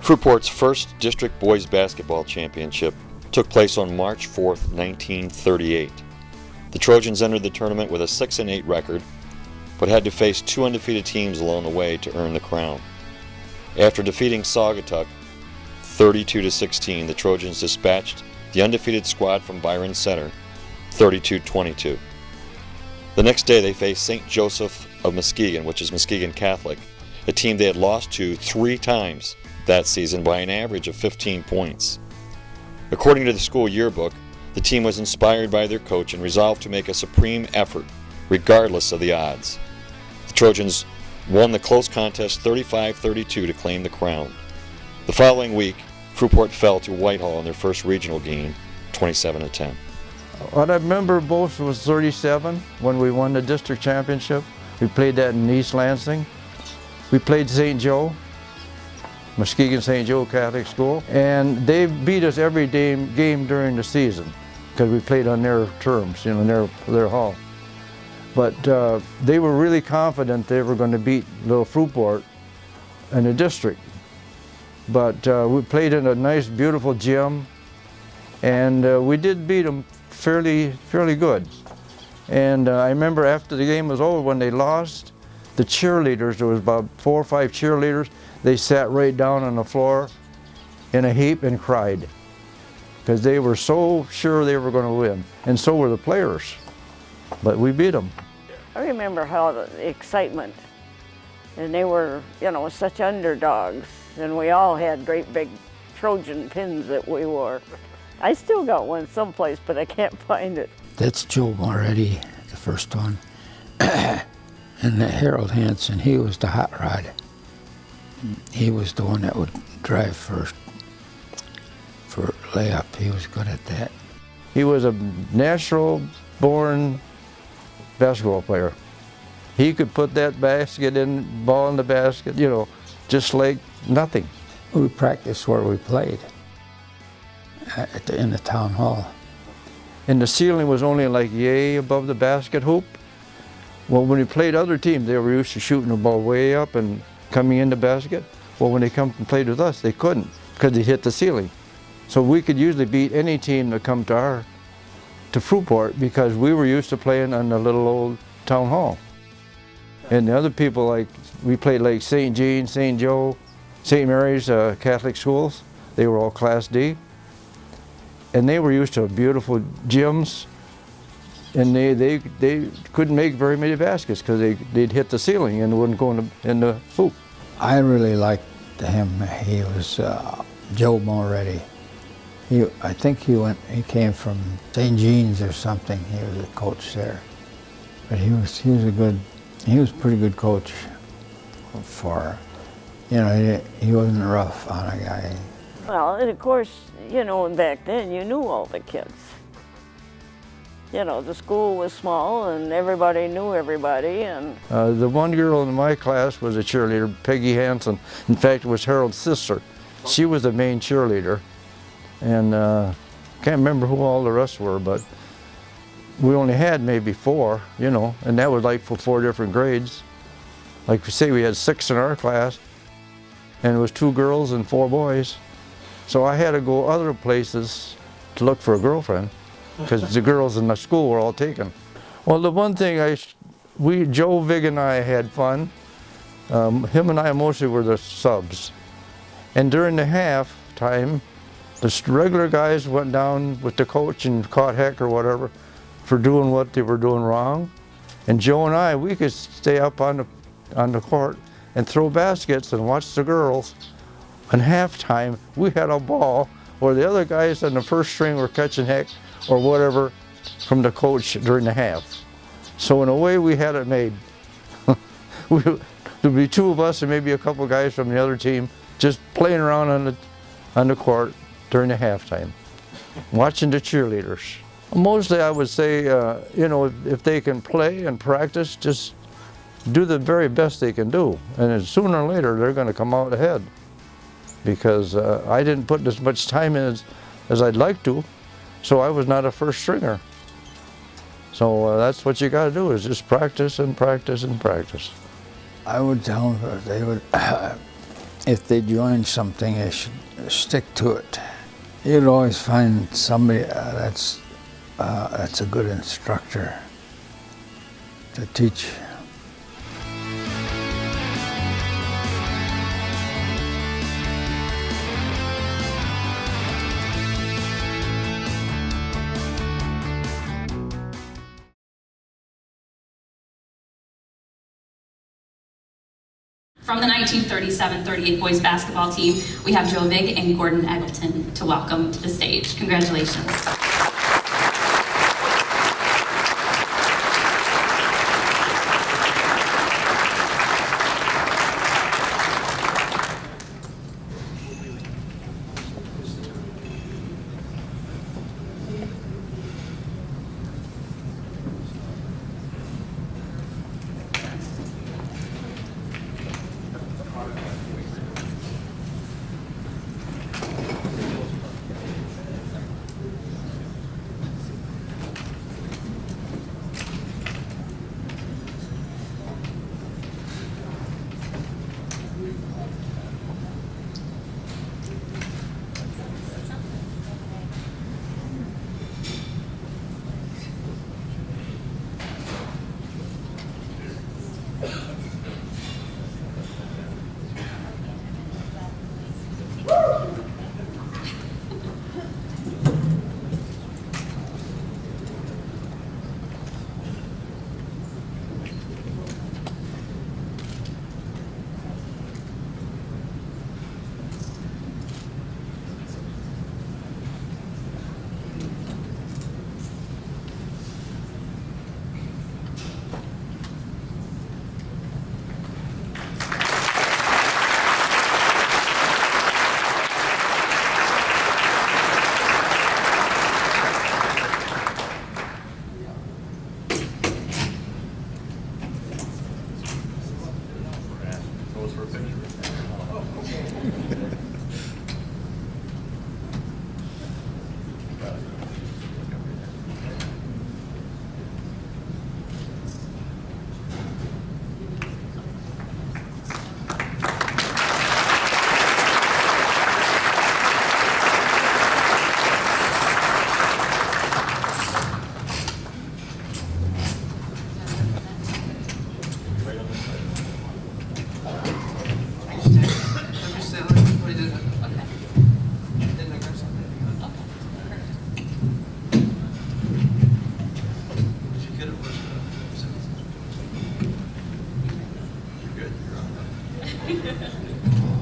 Fruitport's first district boys basketball championship took place on March 4th, 1938. The Trojans entered the tournament with a 6-8 record, but had to face two undefeated teams along the way to earn the crown. After defeating Saugatuck 32-16, the Trojans dispatched the undefeated squad from Byron Center 32-22. The next day they faced St. Joseph of Muskegon, which is Muskegon Catholic, a team they had lost to 3 times that season by an average of 15 points. According to the school yearbook, the team was inspired by their coach and resolved to make a supreme effort regardless of the odds. The Trojans won the close contest 35-32 to claim the crown. The following week, Fruitport fell to Whitehall in their first regional game, 27-10. What I remember most was 37 when we won the district championship. We played that in East Lansing. We played St. Joe, Muskegon St. Joe Catholic School, and they beat us every game during the season because we played on their terms, their hall. But they were really confident they were going to beat little Fruitport in the district. But we played in a nice, beautiful gym, and we did beat them fairly good. And I remember after the game was over, when they lost, the cheerleaders, there was about 4 or 5 cheerleaders, they sat right down on the floor in a heap and cried because they were so sure they were going to win, and so were the players. But we beat them. I remember how the excitement, and they were, such underdogs, and we all had great big Trojan pins that we wore. I still got one someplace, but I can't find it. That's Joe already, the first one. And Harold Hansen, he was the hot rod. He was the one that would drive first for layup. He was good at that. He was a natural-born basketball player. He could put that ball in the basket, just like nothing. We practiced where we played, in the town hall. And the ceiling was only like yay above the basket hoop. Well, when we played other teams, they were used to shooting the ball way up and coming in the basket. Well, when they come and played with us, they couldn't because they hit the ceiling. So we could usually beat any team that come to Fruitport because we were used to playing on the little old town hall. And the other people, we played like St. Jean, St. Joe, St. Mary's Catholic schools. They were all Class D. And they were used to beautiful gyms. And they couldn't make very many baskets because they'd hit the ceiling and wouldn't go in the hoop. I really liked him. He was Joe Moretti. I think he came from St. Jean's or something. He was a coach there. But he was a pretty good coach for, he wasn't rough on a guy. Well, and of course, back then you knew all the kids. The school was small and everybody knew everybody. And the one girl in my class was a cheerleader, Peggy Hansen. In fact, it was Harold's sister. She was the main cheerleader. And can't remember who all the rest were, but we only had maybe 4, and that was like for 4 different grades. Like we say, we had 6 in our class, and it was 2 girls and 4 boys. So I had to go other places to look for a girlfriend, because the girls in the school were all taken. Well, the one thing Joe, Vig, and I had fun. Him and I mostly were the subs. And during the half time, the regular guys went down with the coach and caught heck or whatever for doing what they were doing wrong. And Joe and I, we could stay up on the court and throw baskets and watch the girls. And halftime, we had a ball where the other guys on the first string were catching heck or whatever from the coach during the half. So in a way, we had it made. There'd be 2 of us and maybe a couple guys from the other team just playing around on the court during the halftime, watching the cheerleaders. Mostly I would say, if they can play and practice, just do the very best they can do. And sooner or later, they're going to come out ahead. Because I didn't put as much time in as I'd like to, so I was not a first stringer. So that's what you got to do, is just practice and practice and practice. I would tell them they would if they join something, they should stick to it. You'd always find somebody that's a good instructor to teach. From the 1937-38 boys basketball team, we have Joe Vig and Gordon Eggleton to welcome to the stage. Congratulations.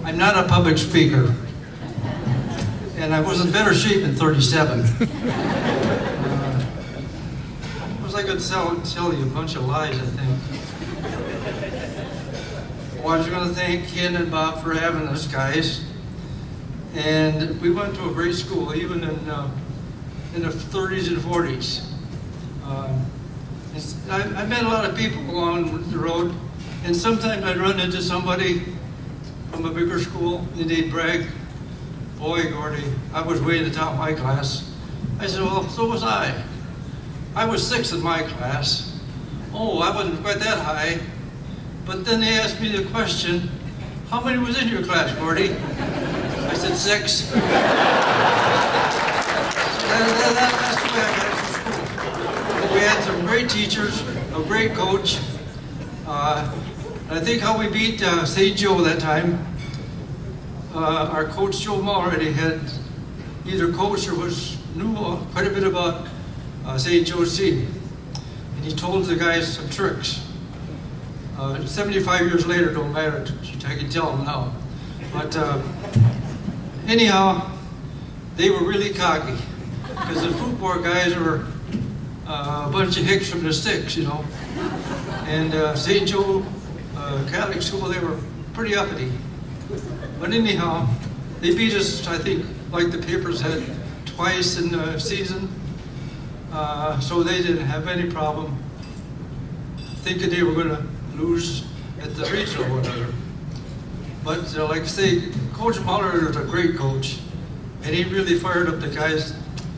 I'm not a public speaker, and I was in better shape in 37. Was I could tell you a bunch of lies, I think. Well, I was going to thank Ken and Bob for having us, guys. And we went to a great school, even in the 30s and 40s. I met a lot of people along the road, and sometimes I'd run into somebody from a bigger school, and they'd brag, "Boy, Gordy, I was way in the top of my class." I said, "Well, so was I. I was 6th in my class. Oh, I wasn't quite that high." But then they asked me the question, "How many was in your class, Gordy?" I said, 6. So that's the way I got to school. But we had some great teachers, a great coach. I think how we beat St. Joe that time, our coach Joe Mulready had either coached or knew quite a bit about St. Joe's team. And he told the guys some tricks. 75 years later, don't matter, I can tell them now. But anyhow, they were really cocky, because the Fruitport guys were a bunch of hicks from the sticks, you know. And St. Joe Catholic school, they were pretty uppity. But anyhow, they beat us, I think, like the papers had, twice in the season. So they didn't have any problem thinking they were going to lose at the regional or whatever. But like I say, Coach Muller was a great coach, and he really fired up the guys.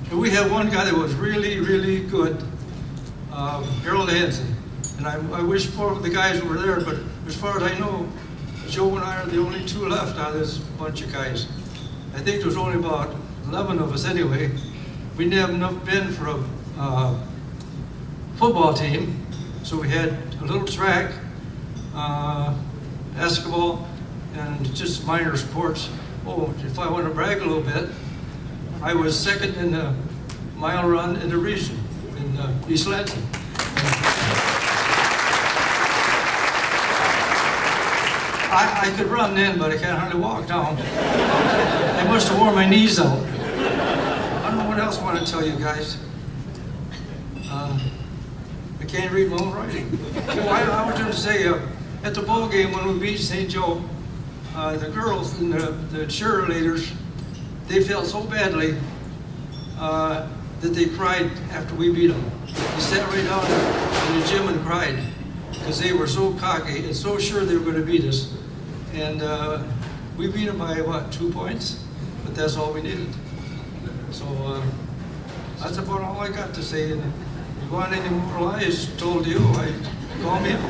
And we had one guy that was really, really good, Harold Hansen. And I wish more of the guys were there, but as far as I know, Joe and I are the only two left out of this bunch of guys. I think there's only about 11 of us anyway. We didn't have enough men for a football team, so we had a little track, basketball, and just minor sports. Oh, if I want to brag a little bit, I was second in the mile run in the region in East Lansing. I could run then, but I can't hardly walk now. I must have worn my knees out. I don't know what else I want to tell you guys. I can't read my own writing. I was going to say, at the ball game when we beat St. Joe, the girls and the cheerleaders, they felt so badly that they cried after we beat them. They sat right down in the gym and cried because they were so cocky and so sure they were going to beat us. And we beat them by, what, 2 points? But that's all we needed. So that's about all I got to say. And if you want any more lies told you, call me up.